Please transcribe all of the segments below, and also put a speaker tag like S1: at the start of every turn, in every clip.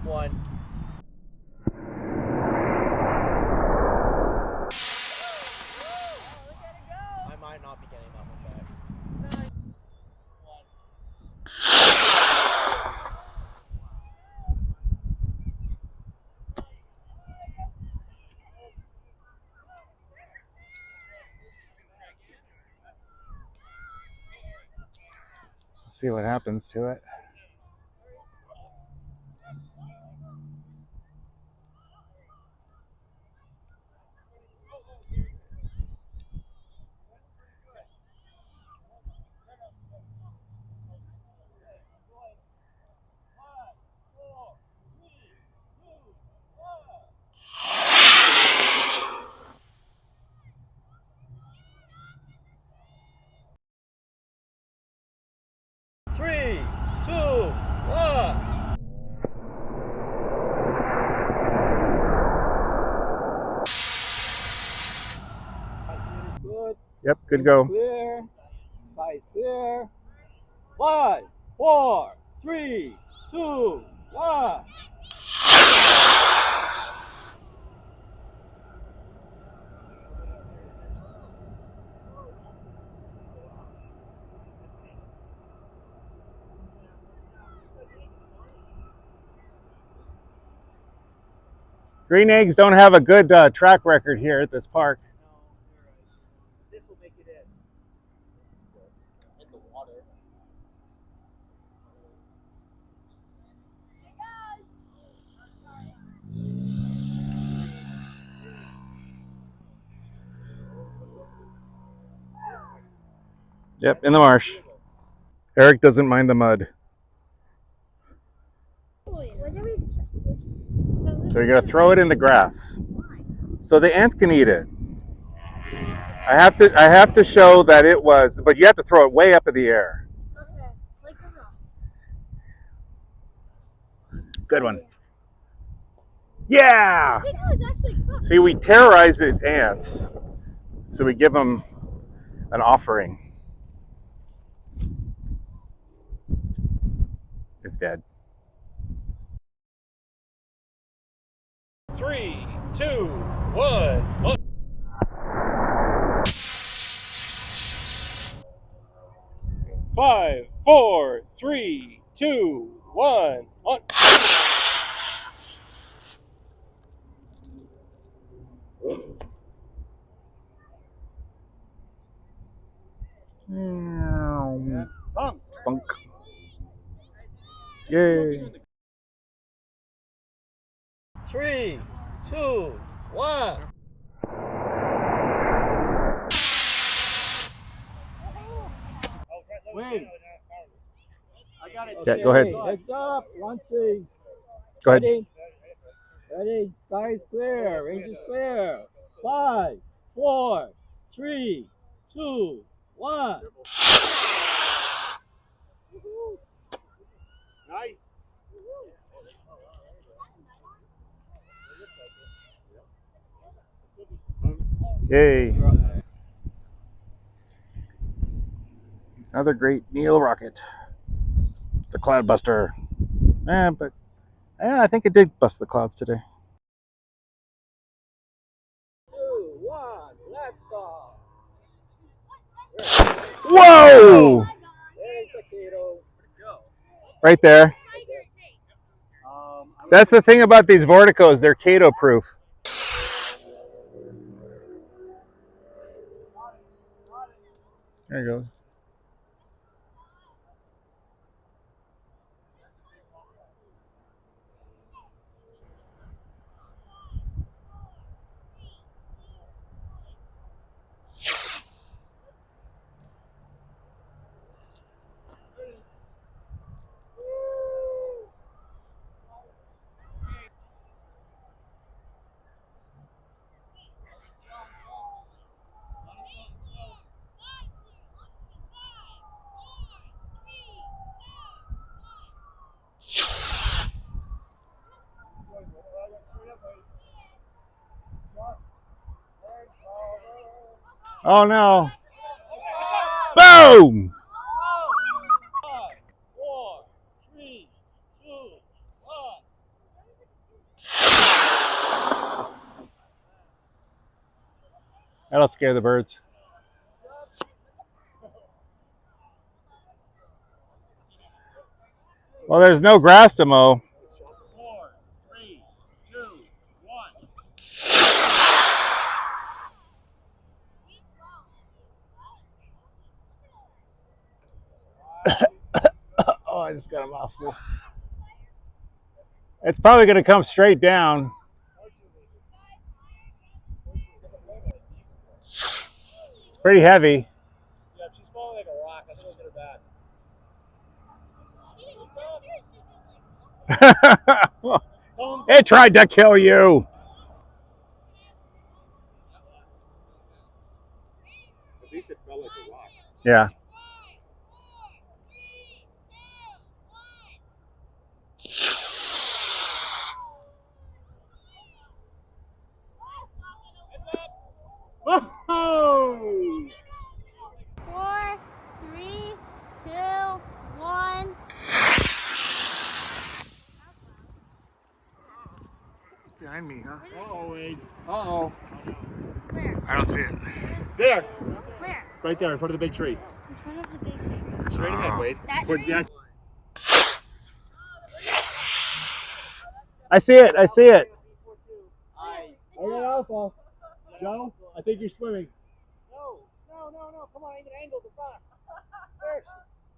S1: 1. I might not be getting that one back. 9. 1.
S2: See what happens to it.
S1: Three, two, one. Good.
S2: Yep, good go.
S1: Clear. Sky's clear. 5, 4, 3, 2, 1.
S2: Green eggs don't have a good track record here at this park.
S1: This will make it in the water.
S2: Yep, in the marsh. Eric doesn't mind the mud. So you're gonna throw it in the grass, so the ants can eat it. I have to show that it was, but you have to throw it way up in the air.
S3: Okay, like a rock.
S2: Good one. Yeah.
S3: I think I was actually cooked.
S2: See, we terrorize the ants, so we give them an offering. It's dead.
S1: 3, 2, 1. 5, 4, 3, 2, 1.
S2: Funk. Yay.
S1: 3, 2, 1. Wait. I got it.
S2: Yeah, go ahead.
S1: Heads up. Launching.
S2: Go ahead.
S1: Ready. Ready. Sky is clear. Range is clear. 5, 4, 3, 2, 1. Nice.
S2: Yay. Another great Neil rocket. The Cloudbuster. But I think it did bust the clouds today.
S1: 2, 1. Let's go.
S2: Whoa!
S1: There's the Cato.
S2: Right there. That's the thing about these Vorticos, they're Cato proof. There he goes. Oh no. Boom!
S1: 5, 4, 3, 2, 1.
S2: That'll scare the birds. Well, there's no grass to mow.
S1: 4, 3, 2, 1.
S2: Oh, I just got a mouthful. It's probably going to come straight down. It's pretty heavy.
S1: Yeah, she's falling like a rock. I think we'll get her back.
S2: It tried to kill you.
S1: At least it felt like a rock.
S2: Yeah.
S1: Whoa!
S3: 4, 3, 2, 1.
S2: Behind me, huh?
S1: Uh-oh, Wade. Uh-oh.
S3: Where?
S2: I don't see it.
S1: There.
S3: Where?
S1: Right there in front of the big tree.
S3: In front of the big tree.
S1: Straight ahead, Wade.
S3: That
S1: Towards
S3: tree?
S1: that.
S2: I see it. I see it.
S1: I got alpha. Joe, I think you're swimming. No. Come on, I even angled the front.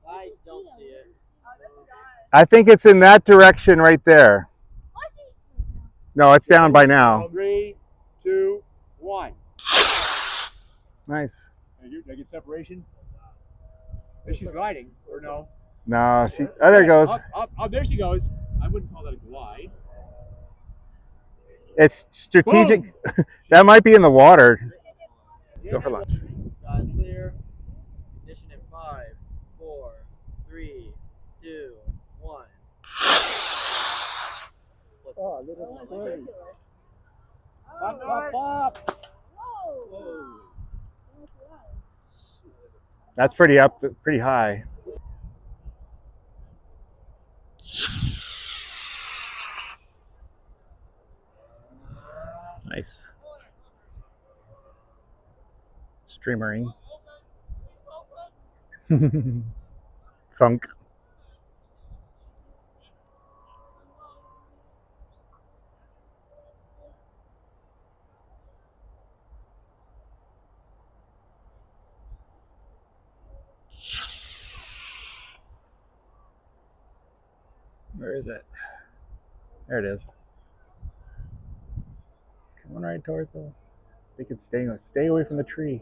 S1: I don't see it.
S2: I think it's in that direction right there. No, it's down by now.
S1: 3, 2, 1.
S2: Nice.
S1: Did I get separation? There she's gliding, or no?
S2: No, she. Oh, there it goes.
S1: Up, there she goes. I wouldn't call that a glide.
S2: It's strategic. That might be in the water. Go for lunch.
S4: Guys clear. Ignition in 5, 4, 3, 2, 1.
S1: Oh, little spring. Pop, pop, pop.
S2: That's pretty up, pretty high. Nice. Streamering. Funk. Where is it? There it is. Coming right towards us. They could stay away from the tree.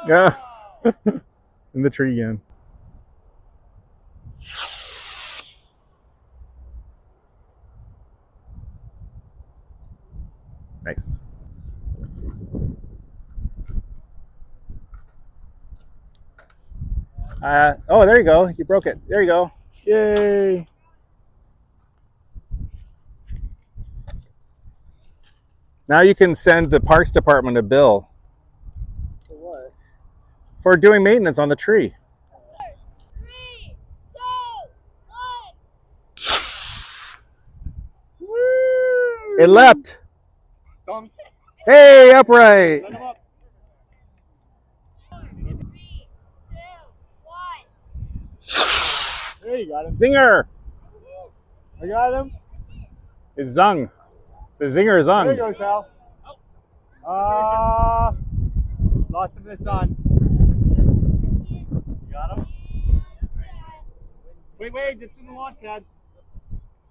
S2: Yeah. In the tree again. Nice. Oh, there you go. You broke it. There you go. Yay. Now you can send the Parks Department a bill.
S4: For what?
S2: For doing maintenance on the tree.
S3: 3, 2, 1.
S1: Woo!
S2: It leapt.
S1: Dunk.
S2: Hey, upright.
S1: Send him up.
S3: 3, 2, 1.
S1: There you got him.
S2: Zinger.
S1: I got him.
S2: It's zung. The zinger is
S1: There you
S2: on.
S1: go, Sal. Lost him in the sun. You got him? Wait, it's in the launch pad.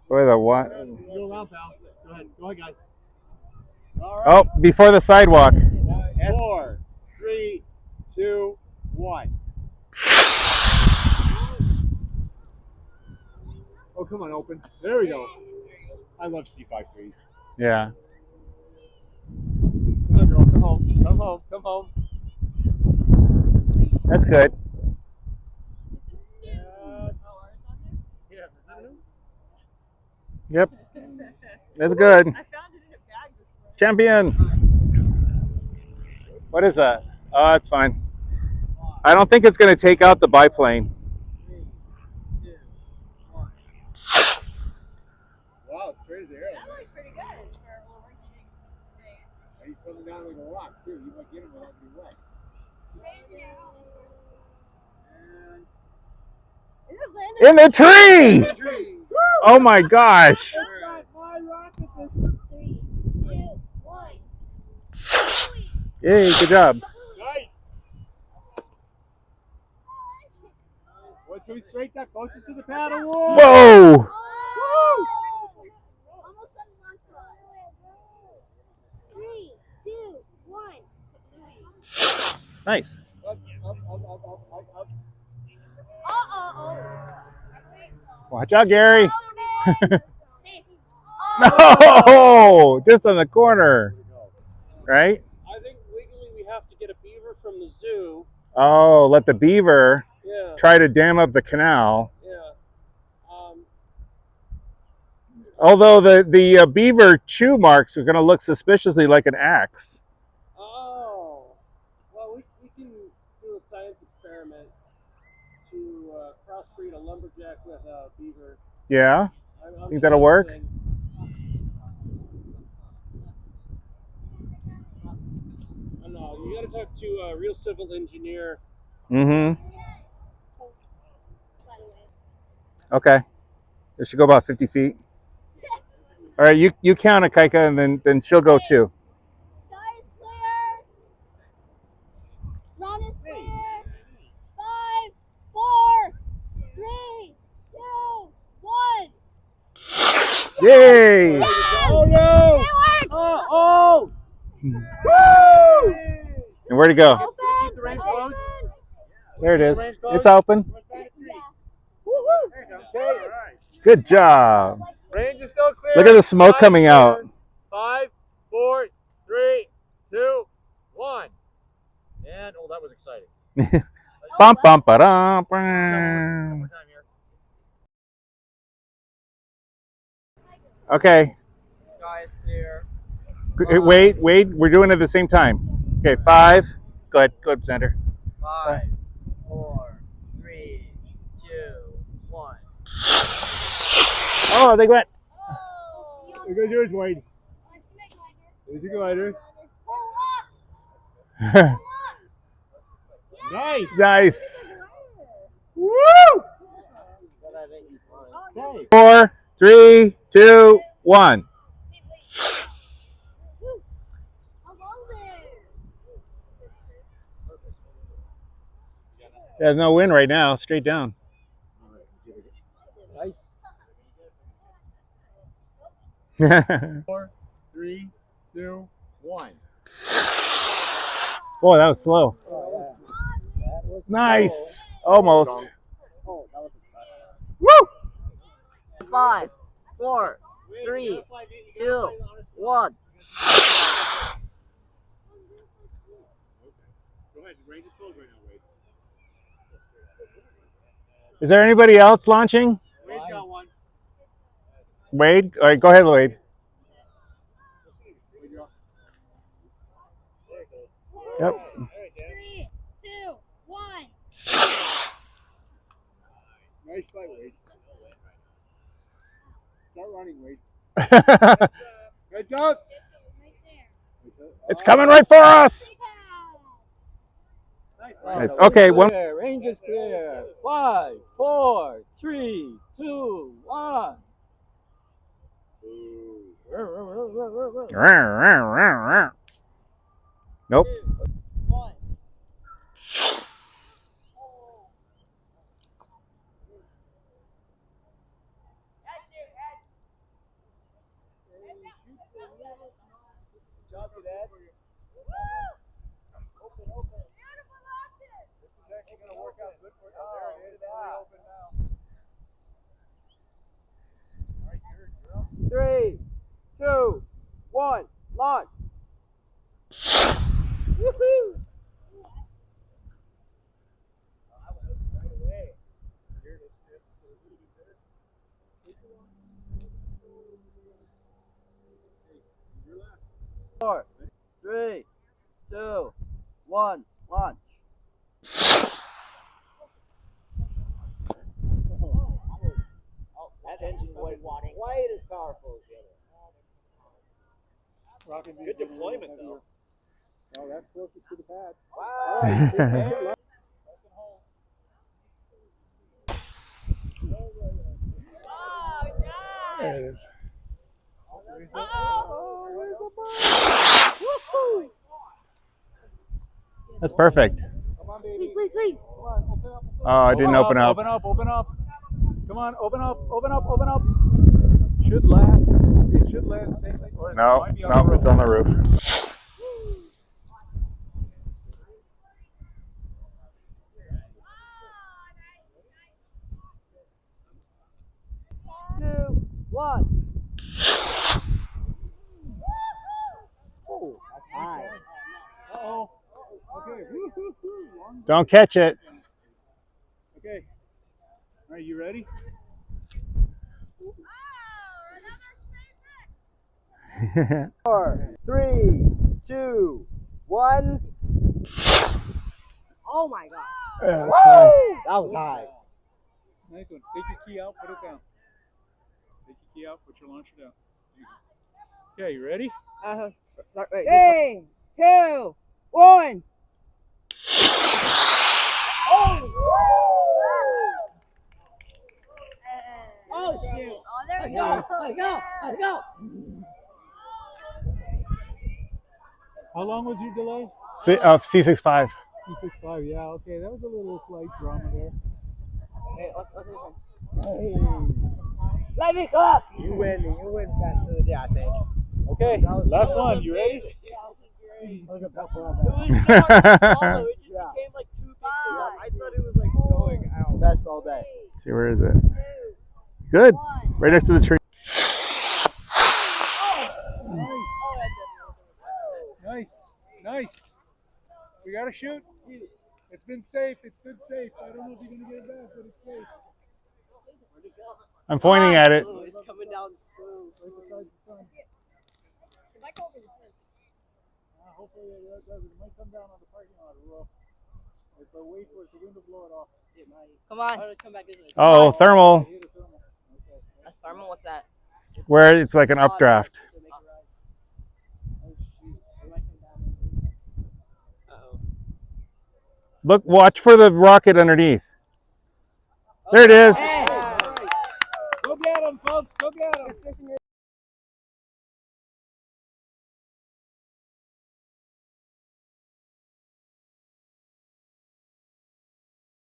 S2: Boy, the what?
S1: Go around, pal. Go ahead, guys. All right.
S2: Oh, before the sidewalk.
S1: 4, 3, 2, 1. Oh, come on, open. There we go. I love C5-3s.
S2: Yeah.
S1: Come on, girl. Come home. Come home. Come home.
S2: That's good. Yep. That's good.
S5: I found it in a bag this morning.
S2: Champion. What is that? Oh, that's fine. I don't think it's going to take out the biplane.
S4: 3, 2, 1.
S1: Wow, straight as the air.
S5: That looks pretty good for a little rinky-dink thing.
S1: And he's coming down like a rock, too. You might get him without being wet.
S2: In the tree! Oh my gosh!
S1: My rocket this
S3: 3, 2, 1.
S2: Yay, good job.
S1: Nice. 1, 2, straight down, closest to the paddle. Whoa!
S2: Whoa!
S3: Almost on the launch slide. 3, 2, 1.
S2: Nice.
S1: Up.
S3: Uh-oh.
S2: Watch out, Gary.
S3: Safe.
S2: No! Just on the corner. Right?
S6: I think legally we have to get a beaver from the zoo.
S2: Oh, let the beaver
S6: Yeah,
S2: try to dam up the canal.
S6: yeah.
S2: Although the beaver chew marks are going to look suspiciously like an axe.
S6: Oh, well, we can do a science experiment to crossbreed a lumberjack with a beaver.
S2: Yeah?
S6: I'm
S2: Think that'll work?
S6: thinking- I don't know. You got to talk to a real civil engineer.
S2: Mm-hmm. Okay. It should go about 50 feet. All right, you count it, Kaika, and then she'll go too.
S3: Sky is clear. Run is clear. 5, 4, 3, 2, 1.
S2: Yay!
S1: Oh, no!
S3: It worked.
S1: Oh!
S2: And
S1: Woo!
S2: where'd it go?
S3: Open.
S1: Keep the range closed.
S2: There it is.
S1: Range closed.
S2: It's open.
S3: Yeah.
S1: Okay, all right.
S2: Good job.
S1: Range is still clear.
S2: Look at the smoke
S1: 5
S2: coming out.
S1: 5, 4, 3, 2, 1. And oh, that was exciting.
S2: Bum, bum, ba-dum,
S1: One
S2: bum.
S1: more time here.
S2: Okay.
S4: Sky is clear.
S2: Wait, we're doing it at the same time. Okay, 5. Go ahead, Xander.
S4: 5, 4, 3, 2, 1.
S2: Oh, they went.
S1: You're going to do is Wade. There's your glider. Nice.
S2: Nice.
S1: Woo! Okay.
S2: 4, 3, 2, 1. There's no wind right now. Straight down.
S1: Nice. 4, 3, 2, 1.
S2: Boy, that was slow. Nice. Almost.
S4: Oh, that was
S2: Woo!
S4: 5, 4, 3, 2, 1.
S1: Go ahead. Range is closed right now, Wade.
S2: Is there anybody else launching?
S1: Wade's got one.
S2: Wade? All right, go ahead, Wade.
S1: Wade, you're up.
S2: Yep.
S3: 3, 2, 1.
S1: Nice fight, Wade. Start running, Wade. Good job.
S2: It's coming right for us.
S1: Nice.
S2: Nice. Okay, one.
S6: Range is clear. 5, 4, 3, 2, 1.
S2: Nope.
S4: 1.
S1: Job, Dad. Open. This is actually going to work out good for you. There it is. Very open now. All right, you're up.
S4: 3, 2, 1. Launch.
S1: Woohoo! Right away. Here it is.
S4: 4, 3, 2, 1. Launch.
S1: that engine was quite as powerful as the other.
S6: Good
S1: deployment, though.
S6: Oh, that's closest to the pad.
S1: Wow.
S2: There it is. That's perfect.
S3: Please, please, please.
S2: Oh, I didn't open up.
S6: Open up, open up. Come on, open up, open up, open up. Should last. It should land safely. Or it
S2: No,
S6: might be on
S2: no,
S6: the
S2: it's on the roof.
S4: 2, 1.
S1: Oh, that's high.
S6: Uh-oh. Okay.
S2: Don't catch it.
S6: Okay. All right, you ready?
S1: 4, 3, 2, 1.
S4: Oh my god.
S2: Yeah, that's high.
S1: That was high.
S6: Nice one. Take your key out, put it down. Take your key out, put your launcher down. Okay, you ready?
S4: 3, 2, 1.
S3: Oh, shoot. Oh, there we
S4: Let's
S3: go.
S4: go. Let's go. Let's go.
S6: How long was your delay?
S2: C65.
S6: C65, yeah, okay. That was a little flight drama there.
S4: Hey, what's this one?
S1: Hey.
S4: Let me up.
S1: You win best of the day, I think.
S6: Okay, last one. You ready?
S1: Look at that for all
S4: It
S1: that.
S4: was so hard to follow. It just
S1: Yeah.
S4: became like 2 big. I
S3: Five.
S4: thought it was like going out.
S1: Best all day.
S2: See, where is it? Good. Right next to the tree.
S6: Nice. Nice. We gotta shoot. It's been safe. It's been safe. I don't know if you're gonna get it back, but it's safe.
S2: I'm pointing at it.
S4: Oh, it's coming down soon.
S6: Right beside the sun. Hopefully it doesn't. It might come down on the parking lot or rough. But wait for it. The wind will blow it off.
S4: It might. Come on. Come back this way.
S2: Oh, thermal.
S6: Hit a thermal. Okay.
S4: A thermal? What's that?
S2: Where it's like an updraft. Look, watch for the rocket underneath. There it is.
S6: Go get him, folks. Go get him.